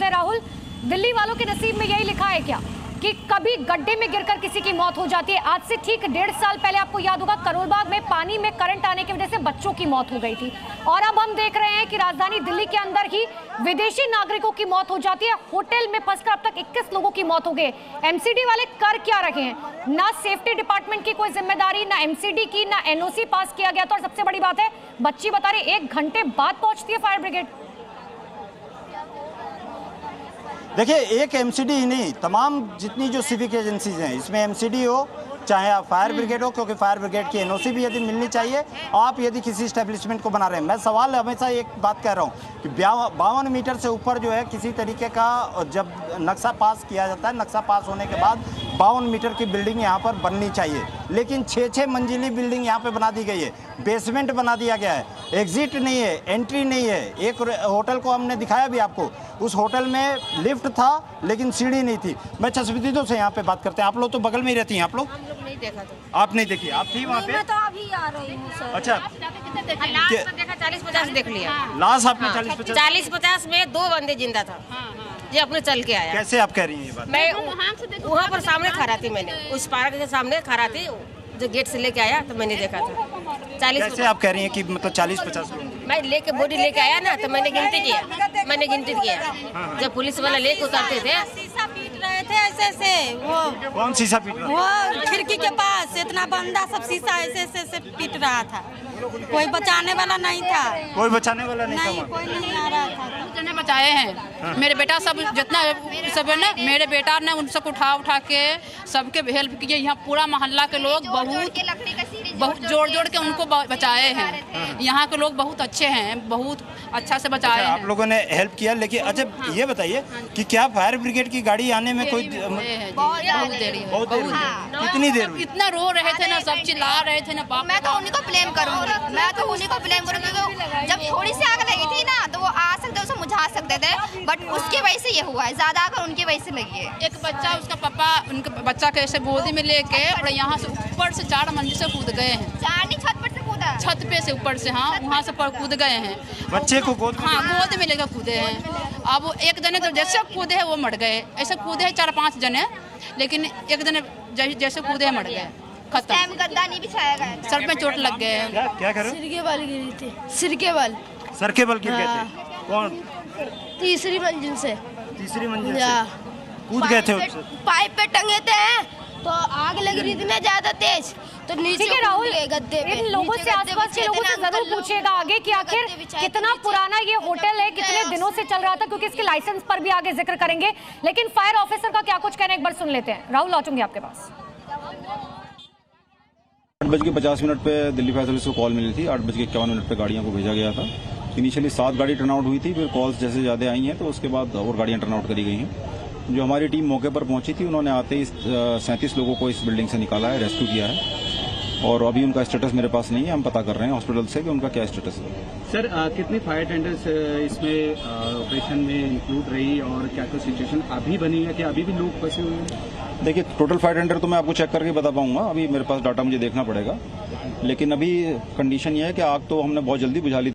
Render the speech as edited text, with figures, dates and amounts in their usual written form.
है राहुल, दिल्ली वालों के नसीब में यही लिखा है क्या कि कभी गड्ढे में गिरकर किसी की मौत हो जाती है? आज से ठीक 1.5 साल पहले आपको याद होगा करोलबाग में पानी में करंट आने की वजह से बच्चों की मौत हो गई थी। और अब हम देख रहे हैं कि राजधानी दिल्ली के अंदर ही विदेशी नागरिकों की मौत हो जाती है। होटल में फंसकर अब तक 21 लोगों की मौत हो गई। एमसीडी वाले कर क्या रहे हैं? ना सेफ्टी डिपार्टमेंट की कोई जिम्मेदारी, ना एमसीडी की, ना एनओसी पास किया गया। तो और सबसे बड़ी बात है, बच्ची बता रही 1 घंटे बाद पहुंचती है फायर ब्रिगेड। देखिए, एक एमसीडी ही नहीं, तमाम जितनी जो सिविक एजेंसीज हैं इसमें एमसीडी हो, चाहे आप फायर ब्रिगेड हो, क्योंकि फायर ब्रिगेड की एनओसी भी यदि मिलनी चाहिए। आप यदि किसी एस्टेब्लिशमेंट को बना रहे हैं, मैं सवाल हमेशा एक बात कह रहा हूँ कि 52 मीटर से ऊपर जो है किसी तरीके का जब नक्शा पास किया जाता है, नक्शा पास होने के बाद 52 मीटर की बिल्डिंग यहाँ पर बननी चाहिए, लेकिन 6-6 मंजिली बिल्डिंग यहाँ पे बना दी गई है, बेसमेंट बना दिया गया है, एग्जिट नहीं है, एंट्री नहीं है। एक होटल को हमने दिखाया भी आपको, उस होटल में लिफ्ट था लेकिन सीढ़ी नहीं थी। मैं चश्मदीदों से यहाँ पे बात करते हैं, आप लोग तो बगल में ही रहती हैं। आप लोग नहीं देखा था। आप नहीं देखी? आप थी वहाँ पे? मैं तो अभी आ रही हूँ सर। अच्छा, लाश देखा 40-50 देख लिया। लाश आपने 40-50 में 2 बंदे जिंदा था, ये अपने चल के आया। कैसे आप कह रही हैं ये बात? मैं वहाँ पर सामने खड़ा थी, मैंने उस पार्क के सामने खड़ा थी, जो गेट से लेके आया तो मैंने देखा था 40। कैसे आप कह रही हैं कि मतलब 40-50 लोग? मैं लेके बॉडी लेके आया ना तो मैंने गिनती किया। जब पुलिस वाला लेके उतारते थे, शीशा पीट रहे थे ऐसे वो। कौन शीशा पीट रहा? वो खिड़की के पास इतना बंदा सब शीशा ऐसे पीट रहा था, कोई बचाने वाला नहीं था। कोई बचाने वाला नहीं था? कोई नहीं आ रहा था। जने बचाए हैं। मेरे बेटा सब जितना सब है ना, मेरे बेटा ने उन सबको उठा के सबके हेल्प किए। यहाँ पूरा मोहल्ला के लोग बहुत जोड़ के उनको बचाए हैं। यहाँ के लोग बहुत अच्छे हैं, बहुत अच्छा से बचाए हैं। आप लोगों ने हेल्प किया, लेकिन अच्छा ये बताइए कि क्या फायर ब्रिगेड की गाड़ी आने में कोई बहुत देरी? कितनी देर? इतना रो रहे थे ना, सब चिल्ला रहे थे ना। मैं तो उन्हीं को ब्लेम करूंगी, क्योंकि जब थोड़ी सी आग लगी थी ना तो वो आ सकते, उसे बुझा सकते थे, बट उसकी वजह से ये हुआ है, ज्यादा आग उनकी वजह से लगी है। एक बच्चा, उसका पापा उनके बच्चा के ऐसे गोदी में लेके और यहाँ से ऊपर से 4 मंजिल से कूद गए हैं। 4 नहीं, छत पर से कूदा। छत पे से ऊपर से, हाँ, वहाँ से कूद गए हैं। बच्चे को गोद में? हाँ, गोद में लेकर कूदे हैं। अब एक जने तो जैसे कूदे हैं वो मर गए, ऐसे कूदे हैं 4-5 जने, लेकिन एक जने जैसे कूदे मर गए, खत्म। गद्दा नहीं बिछाया गया, सर पे चोट लग गए। क्या करो? सिरके वाल गिरी थी, सिरके वाल। सर के बल गिर गए थे? कौन? तीसरी मंजिल से। तीसरी मंजिल से कूद गए थे? पाइप पे टंगे थे तो आग लग रही थी ना ज्यादा तेज, तो नीचे ठीक है राहुल, गद्दे पे। इन लोगों से, आसपास के लोगों से जरूर पूछिएगा आगे कि आखिर कितना पुराना ये होटल है, कितने दिनों से चल रहा था, क्योंकि इसके लाइसेंस पर भी आगे जिक्र करेंगे। लेकिन फायर ऑफिसर का क्या कुछ कहना है एक बार सुन लेते हैं। राहुल, लौटूंगी आपके पास। 8:50 पे दिल्ली फायर सर्विस को कॉल मिली थी। 8:51 पे गाड़ियों को भेजा गया था। इनिशियली 7 गाड़ी टर्न आउट हुई थी, फिर कॉल्स जैसे ज़्यादा आई हैं तो उसके बाद और गाड़ियाँ टर्न आउट करी गई हैं। जो हमारी टीम मौके पर पहुंची थी, उन्होंने आते ही 37 लोगों को इस बिल्डिंग से निकाला है, रेस्क्यू किया है, और अभी उनका स्टेटस मेरे पास नहीं है। हम पता कर रहे हैं हॉस्पिटल से कि उनका क्या स्टेटस है। सर, कितनी फायर टेंडर्स इसमें ऑपरेशन में इंक्लूड रही और क्या क्या सिचुएशन अभी बनी है, कि अभी भी लोग फंसे हुए हैं? देखिए, टोटल फायर टेंडर तो मैं आपको चेक करके बता पाऊंगा, अभी मेरे पास डाटा मुझे देखना पड़ेगा, लेकिन अभी कंडीशन ये है कि आग तो हमने बहुत जल्दी बुझा ली।